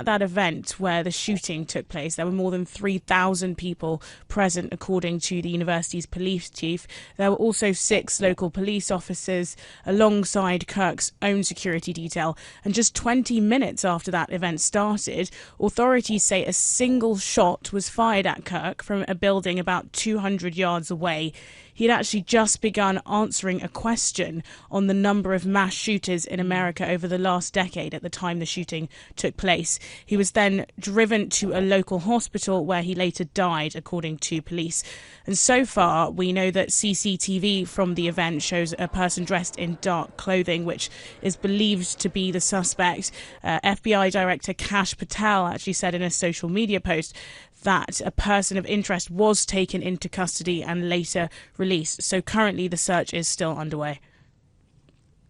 at that event where the shooting took place, there were more than 3,000 people present, according to the university's police chief. There were also 6 local police officers alongside Kirk's own security detail. And just 20 minutes after that event started, authorities say a single shot was fired at Kirk from a building about 200 yards away. He'd actually just begun answering a question on the number of mass shooters in America over the last decade at the time the shooting took place. He was then driven to a local hospital where he later died, according to police. And so far, we know that CCTV from the event shows a person dressed in dark clothing, which is believed to be the suspect. FBI Director Kash Patel actually said in a social media post that a person of interest was taken into custody and later released. So currently the search is still underway.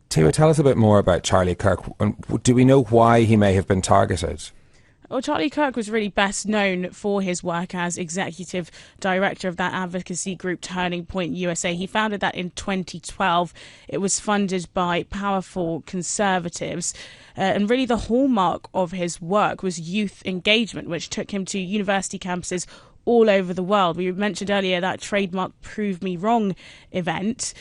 Tiwa, tell us a bit more about Charlie Kirk. Do we know why he may have been targeted? Well, Charlie Kirk was really best known for his work as executive director of that advocacy group Turning Point USA. He founded that in 2012. It was funded by powerful conservatives. And really the hallmark of his work was youth engagement, which took him to university campuses all over the world. We mentioned earlier that trademark Prove Me Wrong event.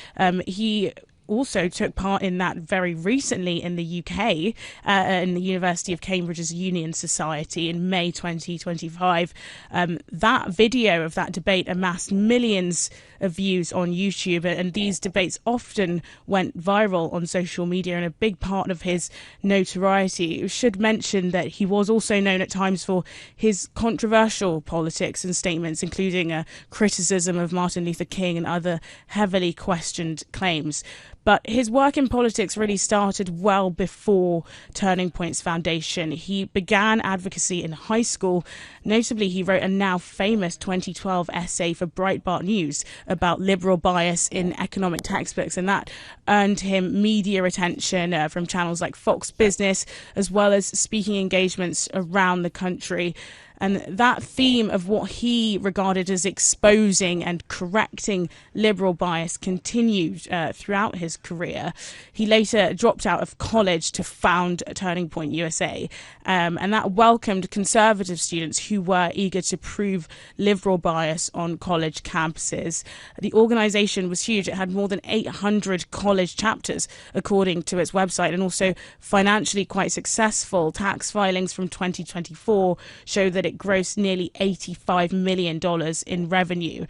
He also took part in that very recently in the UK, in the University of Cambridge's Union Society in May 2025. That video of that debate amassed millions of views on YouTube, and these debates often went viral on social media, and a big part of his notoriety. We should mention that he was also known at times for his controversial politics and statements, including criticism of Martin Luther King and other heavily questioned claims. But his work in politics really started well before Turning Point's foundation. He began advocacy in high school. Notably, he wrote a now famous 2012 essay for Breitbart News about liberal bias in economic textbooks, and that earned him media attention from channels like Fox Business, as well as speaking engagements around the country. And that theme of what he regarded as exposing and correcting liberal bias continued throughout his career. He later dropped out of college to found Turning Point USA, and that welcomed conservative students who were eager to prove liberal bias on college campuses. The organisation was huge. It had more than 800 college chapters, according to its website, and also financially quite successful. Tax filings from 2024 show that it grossed nearly $85 million in revenue.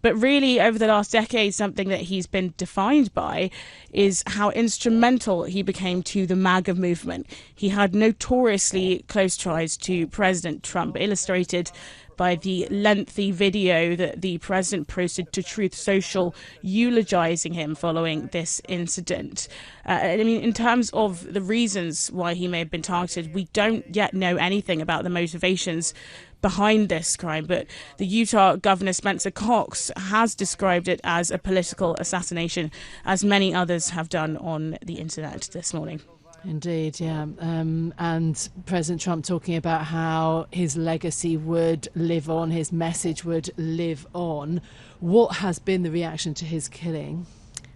But really, over the last decade, something that he's been defined by is how instrumental he became to the MAGA movement. He had notoriously close ties to President Trump, illustrated by the lengthy video that the president posted to Truth Social eulogizing him following this incident. I mean, in terms of the reasons why he may have been targeted, we don't yet know anything about the motivations behind this crime, but the Utah governor Spencer Cox has described it as a political assassination, as many others have done on the internet this morning. Indeed, yeah. And President Trump talking about how his legacy would live on, his message would live on. What has been the reaction to his killing?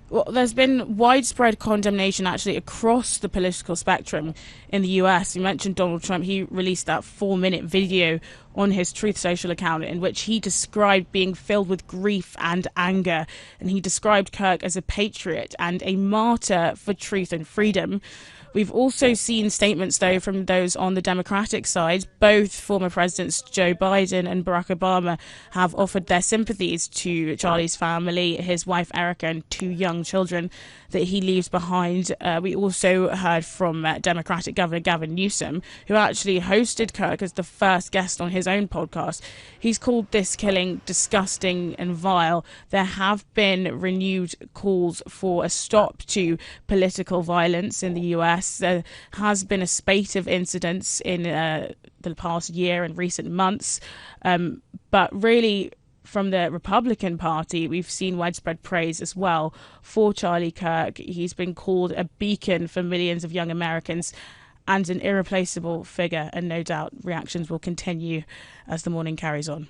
Well, there's been widespread condemnation actually across the political spectrum in the US. You mentioned Donald Trump. He released that 4-minute video on his Truth Social account in which he described being filled with grief and anger. And he described Kirk as a patriot and a martyr for truth and freedom. We've also seen statements, though, from those on the Democratic side. Both former presidents Joe Biden and Barack Obama have offered their sympathies to Charlie's family, his wife Erica, and 2 young children that he leaves behind. We also heard from Democratic Governor Gavin Newsom, who actually hosted Kirk as the first guest on his own podcast. He's called this killing disgusting and vile. There have been renewed calls for a stop to political violence in the US. There has been a spate of incidents in the past year and recent months, but really from the Republican Party, we've seen widespread praise as well for Charlie Kirk. He's been called a beacon for millions of young Americans and an irreplaceable figure, and no doubt reactions will continue as the morning carries on.